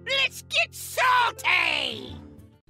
Let's get salty!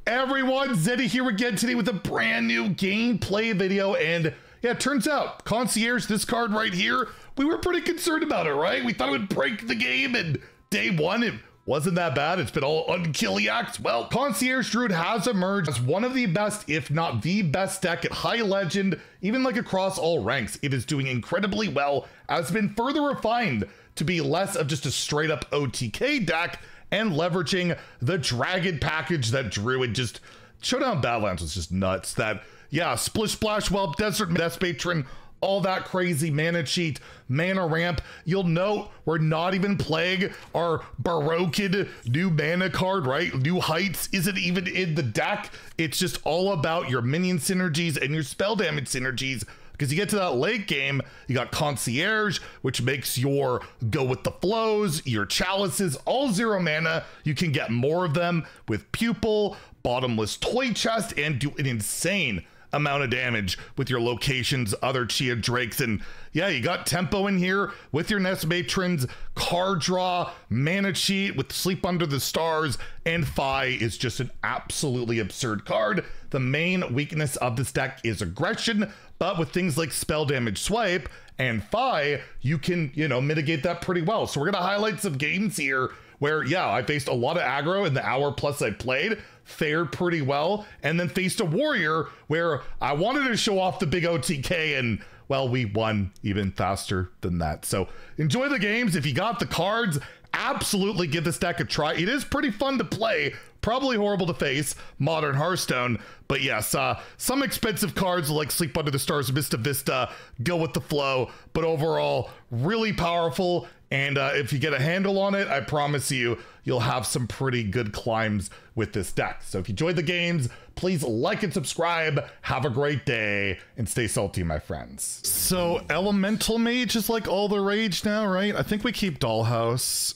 Everyone, Zeddy here again today with a brand new gameplay video, and yeah, it turns out, Concierge, this card right here, we were pretty concerned about it, right? We thought it would break the game, and day one, it wasn't that bad. It's been all unkilliacs. Well, Concierge Druid has emerged as one of the best, if not the best deck at High Legend, even like across all ranks. It is doing incredibly well, has been further refined to be less of just a straight up OTK deck, and leveraging the Dragon package that Druid just Showdown Badlands was just nuts. That, yeah, Splish Splash Whelp, Desert Death Patron, all that crazy mana cheat, mana ramp. You'll note we're not even playing our Baroque new mana card, right? New Heights isn't even in the deck. It's just all about your minion synergies and your spell damage synergies. Because you get to that late game, you got Concierge, which makes your go with the flows, your chalices, all 0 mana. You can get more of them with Pupil, Bottomless Toy Chest, and do an insane amount of damage with your locations, other Chia Drakes, and yeah, you got tempo in here with your Nest Matrons, card draw, mana cheat with Sleep Under the Stars, and Fi is just an absolutely absurd card. The main weakness of this deck is aggression, but with things like spell damage swipe and Fi, you can, you know, mitigate that pretty well. So we're gonna highlight some games here where, yeah, I faced a lot of aggro in the hour plus I played, fared pretty well, and then faced a warrior where I wanted to show off the big OTK, and well, we won even faster than that. So enjoy the games. If you got the cards, absolutely give this deck a try. It is pretty fun to play, probably horrible to face, modern Hearthstone, but yes, some expensive cards like Sleep Under the Stars, Mista Vista, go with the flow, but overall, really powerful. And if you get a handle on it, I promise you, you'll have some pretty good climbs with this deck. So if you enjoyed the games, please like and subscribe. Have a great day and stay salty, my friends. So Elemental Mage is like all the rage now, right? I think we keep Dollhouse.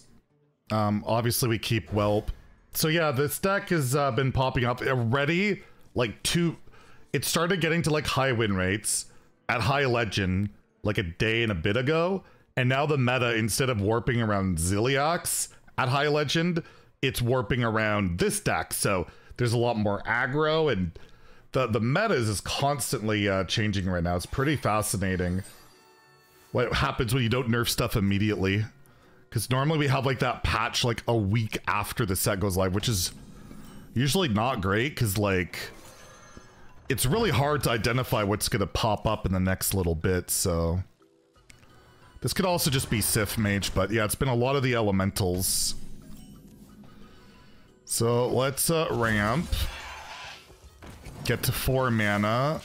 Obviously we keep Whelp. So yeah, this deck has been popping up already. It started getting to like high win rates at High Legend like a day and a bit ago. And now the meta, instead of warping around Zilliax at High Legend, it's warping around this deck. So there's a lot more aggro, and the meta is constantly changing right now. It's pretty fascinating what happens when you don't nerf stuff immediately. Because normally we have like that patch like a week after the set goes live, which is usually not great because like it's really hard to identify what's going to pop up in the next little bit. So this could also just be Sith Mage, but yeah, it's been a lot of the elementals. So let's ramp. Get to 4 mana.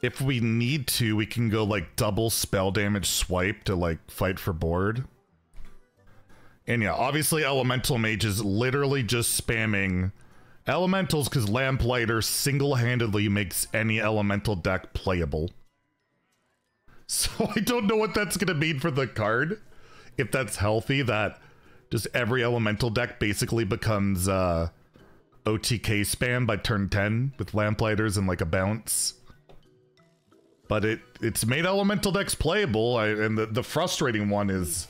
If we need to, we can go like double spell damage swipe to like fight for board. And yeah, obviously Elemental Mage is literally just spamming elementals because Lamplighter single-handedly makes any elemental deck playable. So I don't know what that's going to mean for the card. If that's healthy, that just every elemental deck basically becomes OTK spam by turn 10 with Lamplighters and like a bounce. But it's made elemental decks playable, and the frustrating one is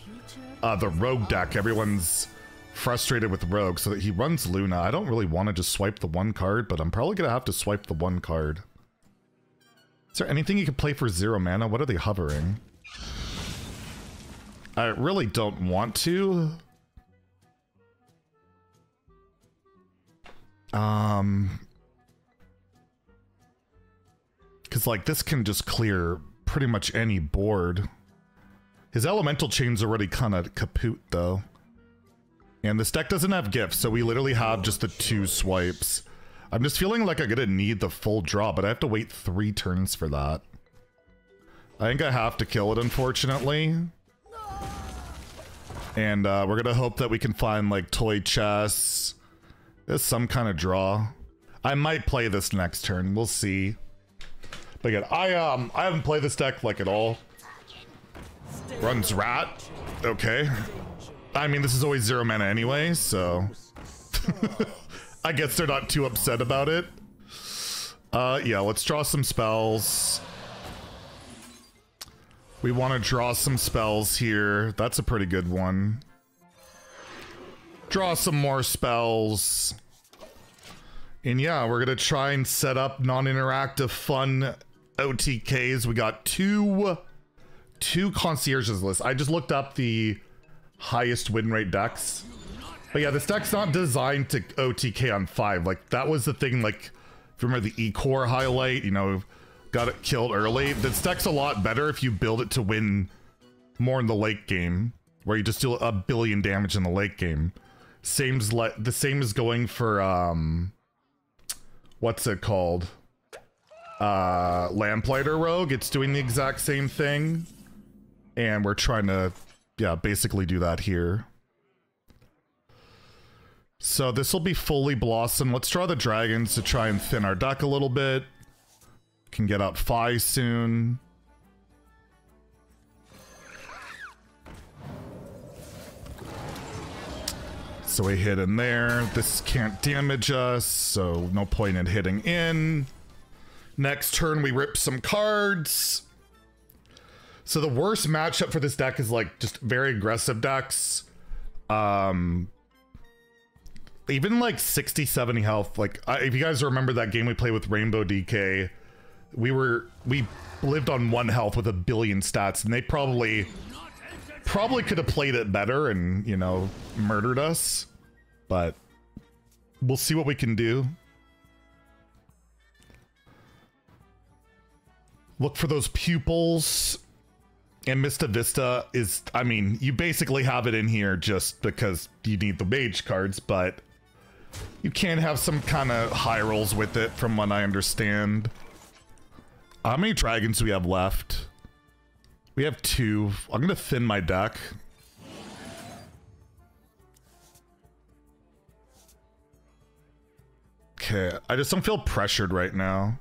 the Rogue deck. Everyone's frustrated with Rogue, so that he runs Luna. I don't really want to just swipe the 1 card, but I'm probably going to have to swipe the 1 card. Is there anything you can play for 0 mana? What are they hovering? I really don't want to. Because like this can just clear pretty much any board. His elemental chain's already kind of kaput though. And this deck doesn't have gifts, so we literally have just the 2 swipes. I'm just feeling like I'm gonna need the full draw, but I have to wait 3 turns for that. I think I have to kill it, unfortunately. And we're gonna hope that we can find like toy chests. There's some kind of draw. I might play this next turn, we'll see. But again, I haven't played this deck like at all. Runs Rat, okay. I mean, this is always 0 mana anyway, so I guess they're not too upset about it. Yeah, let's draw some spells. We want to draw some spells here. That's a pretty good one. Draw some more spells. And yeah, we're gonna try and set up non-interactive fun OTKs. We got two concierges list. I just looked up the highest win rate decks. But yeah, this deck's not designed to OTK on 5. Like, that was the thing, like, if you remember the E-Core highlight, you know, got it killed early. This deck's a lot better if you build it to win more in the late game, where you just do a billion damage in the late game. The same is going for, what's it called? Lamplighter Rogue. It's doing the exact same thing. And we're trying to, yeah, basically do that here. So this will be fully Blossom. Let's draw the dragons to try and thin our deck a little bit. Can get out Fi soon. So we hit in there. This can't damage us, so no point in hitting in. Next turn, we rip some cards. So the worst matchup for this deck is like just very aggressive decks. Even like 60, 70 health. Like if you guys remember that game we played with Rainbow DK, we lived on 1 health with 1 billion stats, and they probably could have played it better and, you know, murdered us. But we'll see what we can do. Look for those pupils. And Mista Vista is, I mean, you basically have it in here just because you need the mage cards, but you can have some kind of high rolls with it, from what I understand. How many dragons do we have left? We have 2. I'm gonna thin my deck. Okay, I just don't feel pressured right now.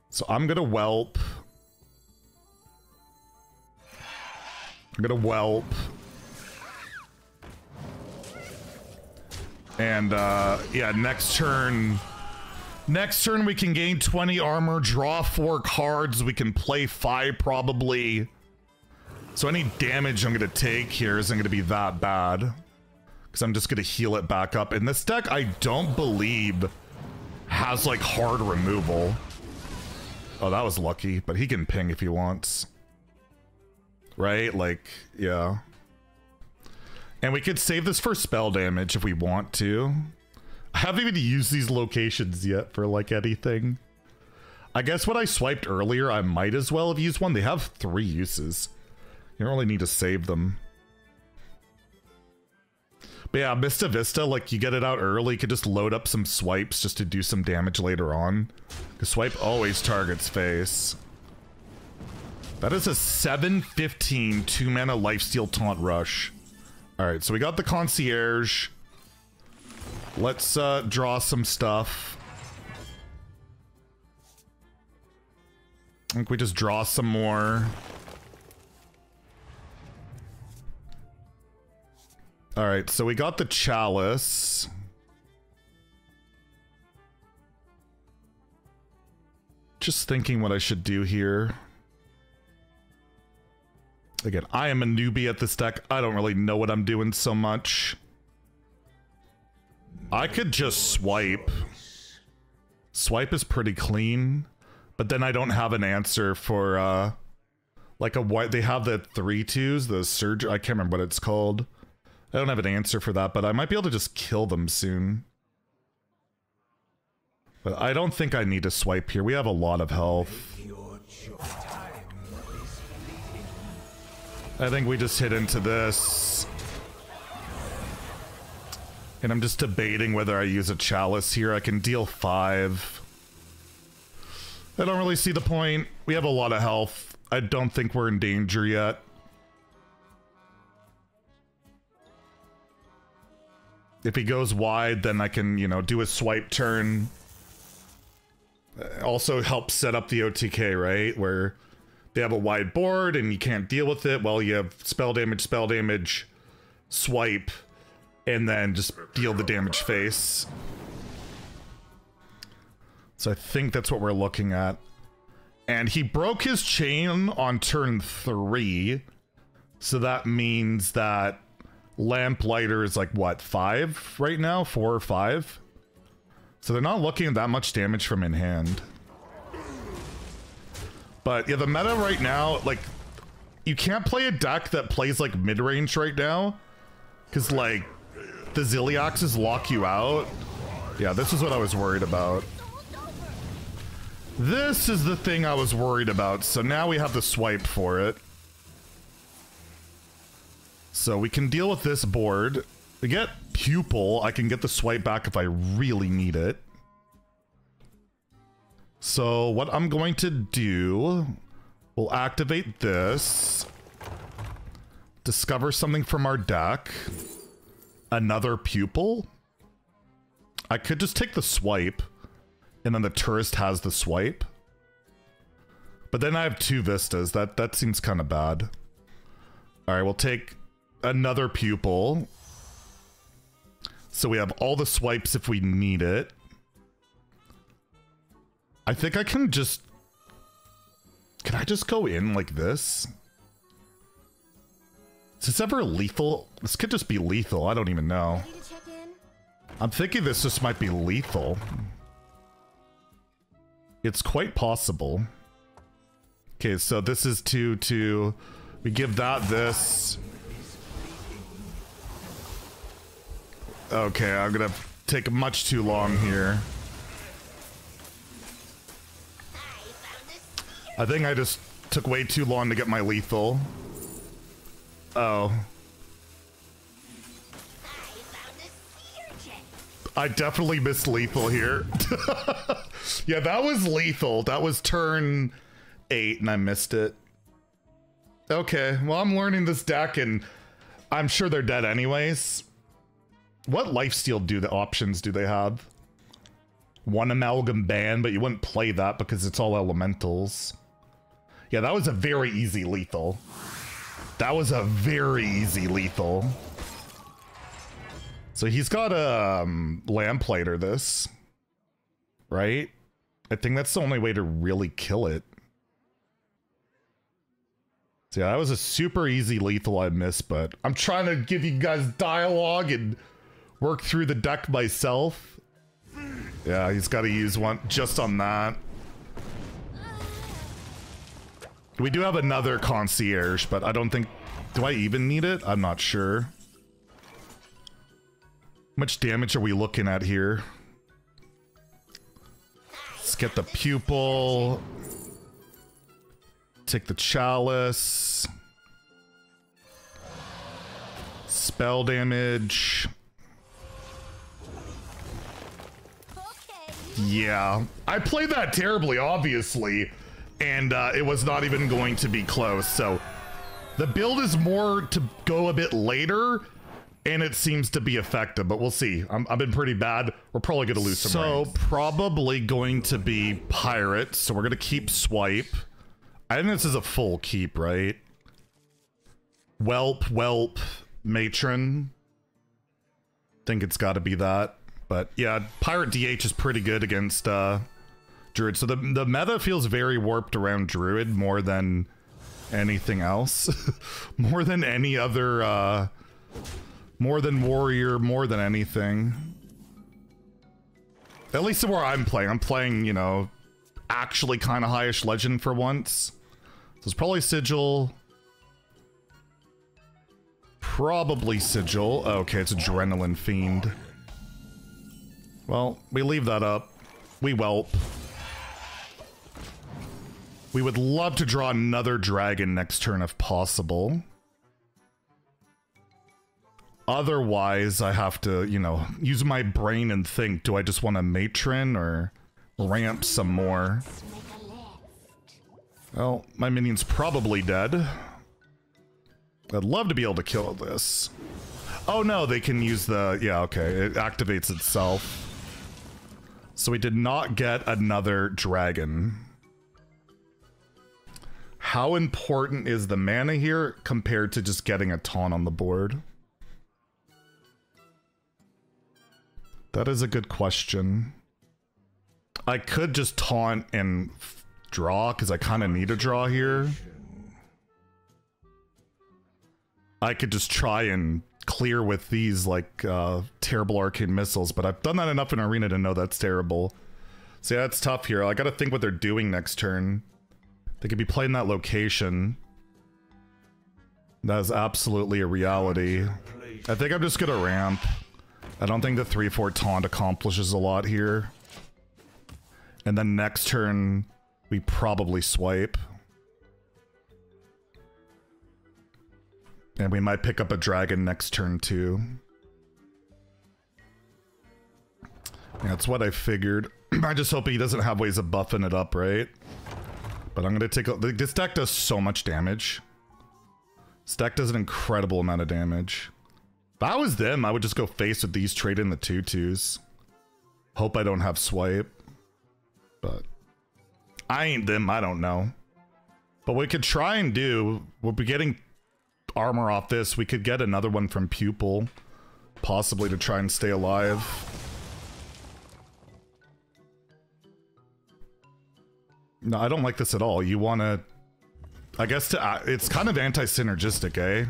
So I'm gonna whelp. I'm gonna whelp. And yeah, next turn we can gain 20 armor, draw 4 cards, we can play 5 probably. So any damage I'm gonna take here isn't gonna be that bad, because I'm just gonna heal it back up. And this deck, I don't believe, has like hard removal. Oh, that was lucky, but he can ping if he wants. Right? Like, yeah. And we could save this for spell damage if we want to. I haven't even used these locations yet for like anything. I guess when I swiped earlier, I might as well have used one. They have 3 uses. You don't really need to save them. But yeah, Mista Vista, like, you get it out early, you could just load up some swipes just to do some damage later on. Because swipe always targets face. That is a 7/15 2-mana lifesteal taunt rush. Alright, so we got the concierge. Let's draw some stuff. I think we just draw some more. Alright, so we got the chalice. Just thinking what I should do here. Again, I am a newbie at this deck. I don't really know what I'm doing so much. I could just swipe. Swipe is pretty clean. But then I don't have an answer for, like a white... They have the 3/2s, the surge... I can't remember what it's called. I don't have an answer for that, but I might be able to just kill them soon. But I don't think I need to swipe here. We have a lot of health. I think we just hit into this. And I'm just debating whether I use a chalice here. I can deal 5. I don't really see the point. We have a lot of health. I don't think we're in danger yet. If he goes wide, then I can, you know, do a swipe turn. Also helps set up the OTK, right? Where they have a wide board and you can't deal with it. Well, you have spell damage, swipe, and then just deal the damage face. So I think that's what we're looking at. And he broke his chain on turn 3. So that means that Lamplighter is like, what, 5 right now? 4 or 5? So they're not looking at that much damage from in hand. But yeah, the meta right now, like, you can't play a deck that plays like mid-range right now. Because like, the Zilliaxes lock you out. Yeah, this is what I was worried about. This is the thing I was worried about. So now we have the swipe for it. So we can deal with this board. We get Pupil. I can get the swipe back if I really need it. So what I'm going to do, we'll activate this. Discover something from our deck. Another Pupil. I could just take the swipe. And then the tourist has the swipe. But then I have 2 vistas. That seems kind of bad. Alright, we'll take another Pupil. So we have all the swipes if we need it. I think I can just... Can I just go in like this? Is this ever lethal? This could just be lethal. I don't even know. I'm thinking this just might be lethal. It's quite possible. Okay, so this is to we give that this. Okay, I'm gonna take much too long here. I think I just took way too long to get my lethal. Oh. I definitely missed lethal here. Yeah, that was lethal. That was turn 8 and I missed it. Okay, well, I'm learning this deck and I'm sure they're dead anyways. What lifesteal do the options do they have? 1 amalgam ban, but you wouldn't play that because it's all elementals. Yeah, that was a very easy lethal. That was a very easy lethal. So he's got a Lamplighter this, right? I think that's the only way to really kill it. So yeah, that was a super easy lethal I missed, but I'm trying to give you guys dialogue and work through the deck myself. Yeah, he's got to use one just on that. We do have another Concierge, but I don't think... Do I even need it? I'm not sure. How much damage are we looking at here? Let's get the Pupil. Take the Chalice. Spell damage. Yeah, I played that terribly, obviously, and it was not even going to be close. So the build is more to go a bit later, and it seems to be effective, but we'll see. I've been pretty bad. We're probably going to lose some ranks. Probably going to be Pirate, so we're going to keep Swipe. I think this is a full keep, right? Whelp, Matron. Think it's got to be that. But yeah, Pirate DH is pretty good against Druid. So the meta feels very warped around Druid more than anything else. More than any other, more than Warrior, more than anything. At least where I'm playing. I'm playing, you know, actually kind of highish Legend for once. So it's probably Sigil. Probably Sigil. Oh, okay, it's Adrenaline Fiend. Well, we leave that up. We whelp. We would love to draw another dragon next turn if possible. Otherwise, I have to, you know, use my brain and think, do I just want to matron or ramp some more? Well, my minion's probably dead. I'd love to be able to kill this. Oh no, they can use the... Yeah, okay, it activates itself. So we did not get another dragon. How important is the mana here compared to just getting a taunt on the board? That is a good question. I could just taunt and draw, because I kind of need a draw here. I could just try and clear with these like terrible arcane missiles, but I've done that enough in Arena to know that's terrible. So yeah, it's tough here. I gotta think what they're doing next turn. They could be playing that location. That is absolutely a reality. I think I'm just gonna ramp. I don't think the 3/4 taunt accomplishes a lot here. And then next turn, we probably swipe. And we might pick up a dragon next turn too. Yeah, that's what I figured. I just hope he doesn't have ways of buffing it up, right? But I'm gonna take a... This deck does so much damage. This deck does an incredible amount of damage. If I was them, I would just go face with these, trade in the 2/2s. Hope I don't have swipe. But I ain't them, I don't know. But what we could try and do, we'll be getting armor off this. We could get another one from Pupil, possibly to try and stay alive. No, I don't like this at all. You want to... I guess it's kind of anti-synergistic, eh?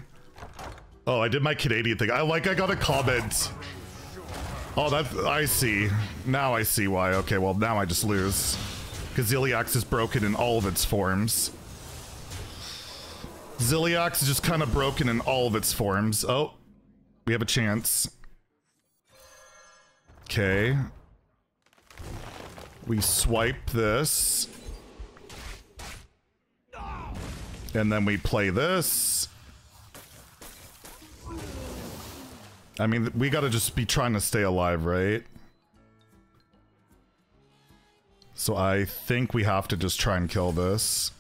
Oh, I did my Canadian thing. I got a comment. Oh, I see. Now I see why. Okay, well, now I just lose. Gazilliax is broken in all of its forms. Zilliax is just kind of broken in all of its forms. Oh, we have a chance. Okay. We swipe this. And then we play this. I mean, we gotta just be trying to stay alive, right? So I think we have to just try and kill this.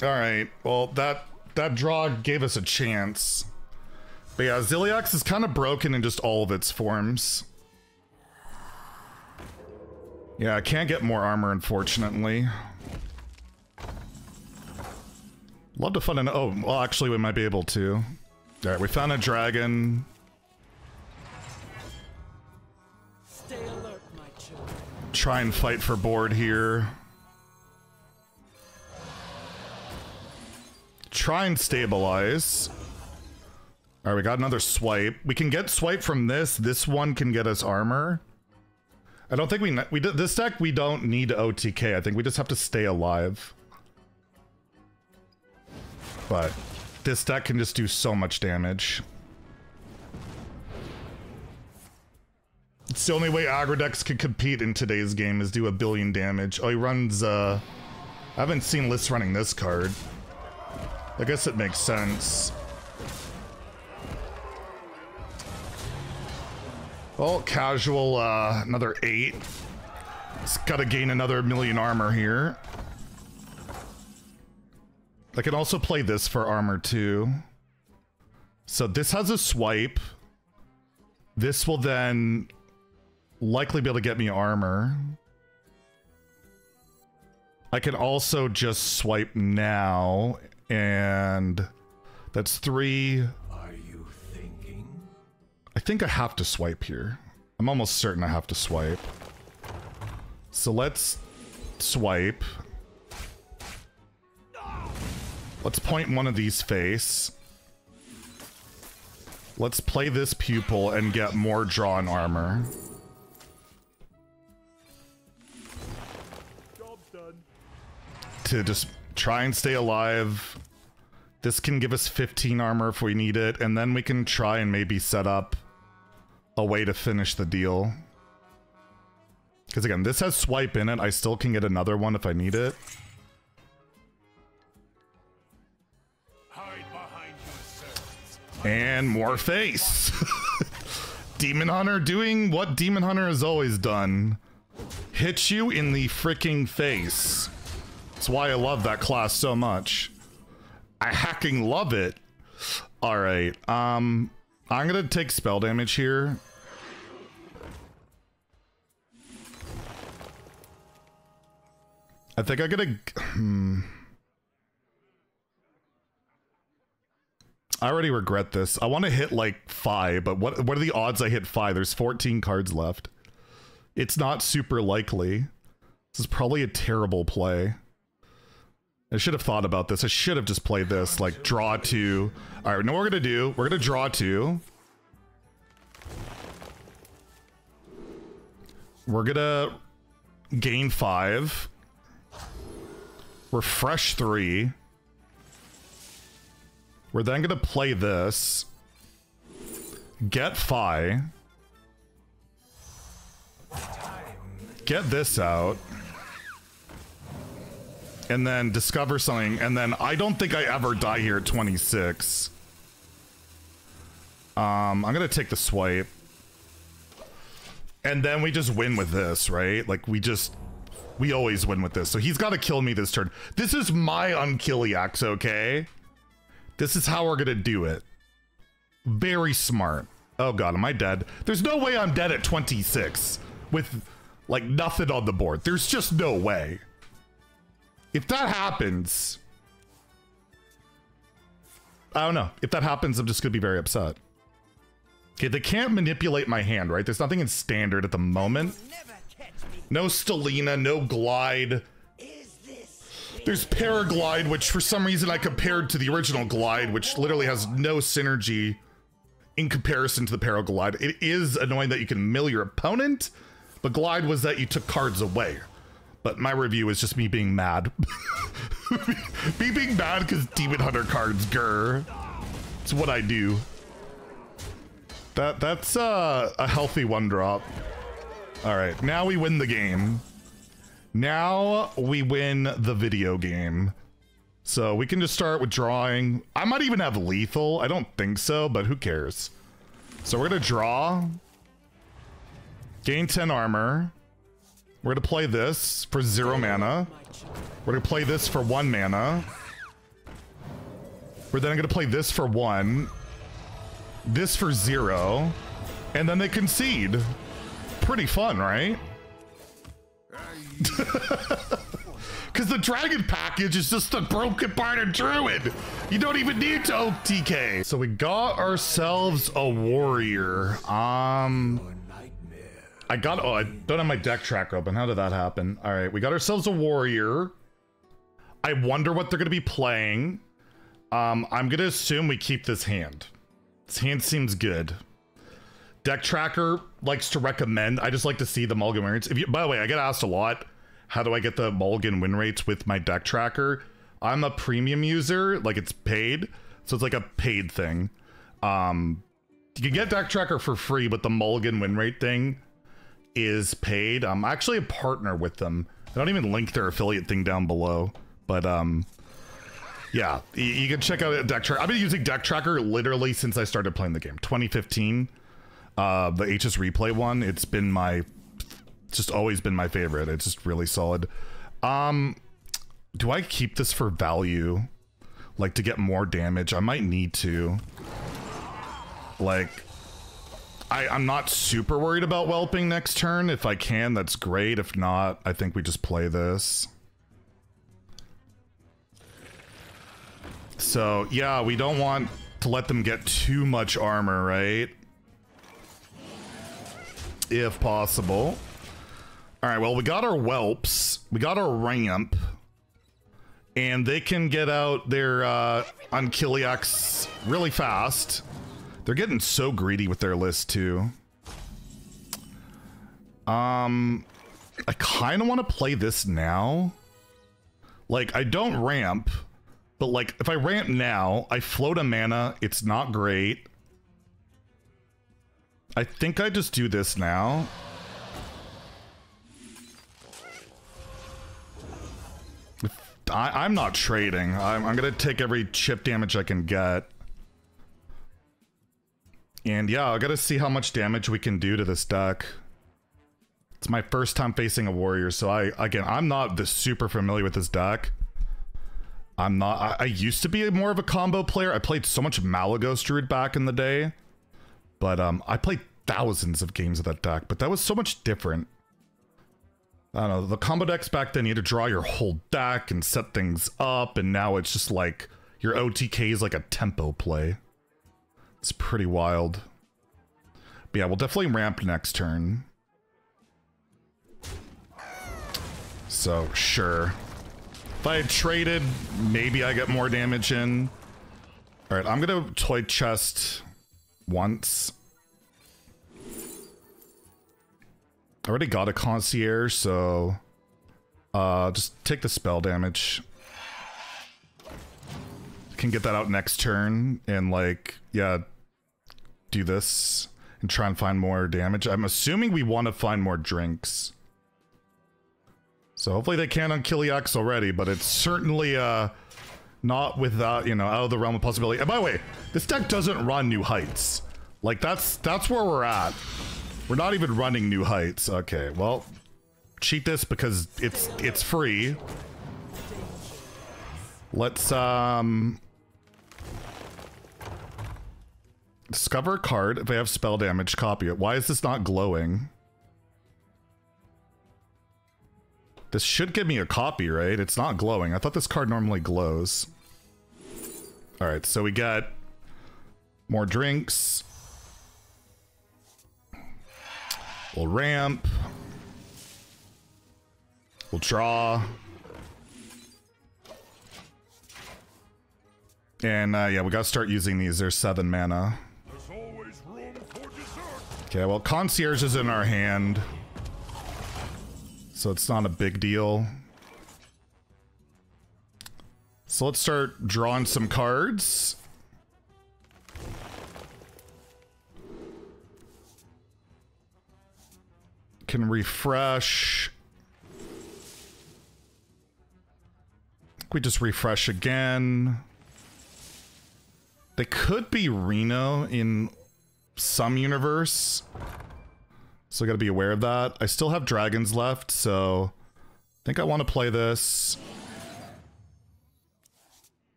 Alright, well, that draw gave us a chance. But yeah, Zilliax is kind of broken in just all of its forms. Yeah, I can't get more armor, unfortunately. Love to find an... Oh, well, actually, we might be able to. Alright, we found a dragon. Stay alert, my children. Try and fight for board here. Try and stabilize. Alright, we got another swipe. We can get swipe from this. This one can get us armor. I don't think we this deck, we don't need OTK. I think we just have to stay alive. But this deck can just do so much damage. It's the only way aggro decks can compete in today's game is do 1 billion damage. Oh, he runs, I haven't seen lists running this card. I guess it makes sense. Well, casual, another 8. It's gotta gain another 1 million armor here. I can also play this for armor too. So this has a swipe. This will then likely be able to get me armor. I can also just swipe now, and that's 3. Are you thinking? I think I have to swipe here. I'm almost certain I have to swipe. So let's swipe. Let's point one of these face. Let's play this Pupil and get more drawn armor. Job done. To just try and stay alive. This can give us 15 armor if we need it, and then we can try and maybe set up a way to finish the deal. Because again, this has swipe in it. I still can get another one if I need it. And more face. Demon Hunter doing what Demon Hunter has always done. Hit you in the freaking face. That's why I love that class so much. I hacking love it. Alright, I'm gonna take spell damage here. I think I gotta... I already regret this. I want to hit like 5, but what are the odds I hit 5? There's 14 cards left. It's not super likely. This is probably a terrible play. I should have thought about this. I should have just played this, like, draw 2. All right, know what we're gonna do? We're gonna draw 2. We're gonna gain 5. Refresh 3. We're then gonna play this. Get Phi. Get this out. And then discover something, and then I don't think I ever die here at 26. I'm gonna take the swipe. And then we just win with this, right? Like, we always win with this. So he's gotta kill me this turn. This is my Unkilliax, okay? This is how we're gonna do it. Very smart. Oh god, am I dead? There's no way I'm dead at 26 with, like, nothing on the board. There's just no way. If that happens, I don't know. If that happens, I'm just going to be very upset. Okay, they can't manipulate my hand, right? There's nothing in standard at the moment. No Stelina, no Glide. There's Paraglide, which for some reason I compared to the original Glide, which literally has no synergy in comparison to the Paraglide. It is annoying that you can mill your opponent, but Glide was that you took cards away. But my review is just me being mad. Me being mad because Demon Hunter cards, grr. It's what I do. That's a healthy 1-drop. All right, now we win the game. Now we win the video game. So we can just start with drawing. I might even have lethal. I don't think so, but who cares? So we're gonna draw. Gain 10 armor. We're gonna play this for 0 mana. We're gonna play this for 1 mana. We're then gonna play this for 1. This for 0. And then they concede. Pretty fun, right? Because the dragon package is just the broken part of Druid. You don't even need to OTK. So we got ourselves a warrior. I don't have my deck tracker open. How did that happen? All right, we got ourselves a warrior. I wonder what they're gonna be playing. I'm gonna assume we keep this hand. This hand seems good. Deck tracker likes to recommend. I just like to see the mulligan win rates. By the way, I get asked a lot, how do I get the mulligan win rates with my deck tracker? I'm a premium user, like it's paid. So it's like a paid thing. You can get deck tracker for free, but the mulligan win rate thing is paid. I'm actually a partner with them. I don't even link their affiliate thing down below, but yeah, you can check out deck tracker. I've been using deck tracker literally since I started playing the game, 2015. The HS replay one, it's just always been my favorite. It's just really solid. Do I keep this for value, like to get more damage? I might need to. Like, I'm not super worried about whelping next turn. If I can, that's great. If not, I think we just play this. So yeah, we don't want to let them get too much armor, right? If possible. All right, well, we got our whelps. We got our ramp. And they can get out their Unkilliax really fast. They're getting so greedy with their list too. I kind of want to play this now. Like, I don't ramp, but like if I ramp now, I float a mana. It's not great. I think I just do this now. I'm not trading. I'm gonna take every chip damage I can get. And yeah, I gotta see how much damage we can do to this deck. It's my first time facing a warrior, so I'm not this super familiar with this deck. I used to be more of a combo player. I played so much Malagos Druid back in the day. But I played thousands of games of that deck, but that was so much different. I don't know, the combo decks back then, you had to draw your whole deck and set things up, and now it's just like, your OTK is like a tempo play. It's pretty wild. But yeah, we'll definitely ramp next turn. So, sure. If I had traded, maybe I get more damage in. All right, I'm gonna toy chest once. I already got a concierge, so just take the spell damage. Can get that out next turn and like, yeah, do this and try and find more damage. I'm assuming we want to find more drinks. So hopefully they can on Kiliax already, but it's certainly not without, you know, out of the realm of possibility. And by the way, this deck doesn't run New Heights. Like that's where we're at. We're not even running New Heights. Okay, well, cheat this because it's free. Let's discover a card. If they have spell damage, copy it. Why is this not glowing? This should give me a copy, right? It's not glowing. I thought this card normally glows. All right, so we got more drinks. We'll ramp. We'll draw. And yeah, we gotta start using these. There's 7 mana. There's always room for dessert. Okay, well, Concierge is in our hand, so it's not a big deal. So let's start drawing some cards. Can refresh. We just refresh again. They could be Reno in some universe, so I gotta be aware of that. I still have dragons left, so I think I want to play this.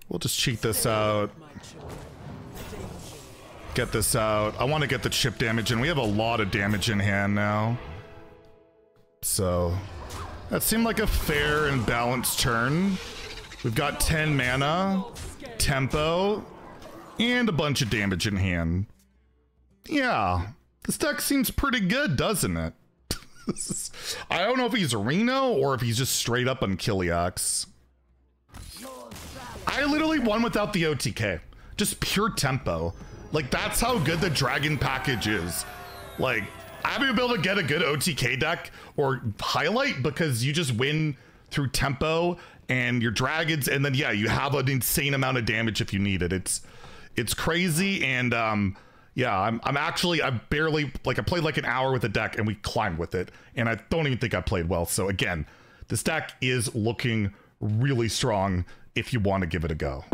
We'll just cheat this out. Get this out. I want to get the chip damage, and we have a lot of damage in hand now. So that seemed like a fair and balanced turn. We've got 10 mana, tempo, and a bunch of damage in hand. Yeah, this deck seems pretty good, doesn't it? I don't know if he's Reno or if he's just straight up on Kiliax. I literally won without the OTK. Just pure tempo. Like, that's how good the dragon package is. Like, I haven't been able to get a good OTK deck or highlight because you just win through tempo and your dragons, and then yeah, you have an insane amount of damage if you need it. It's crazy, and yeah, I barely, like, I played like an hour with the deck and we climbed with it, and I don't even think I played well. So again, this deck is looking really strong if you want to give it a go.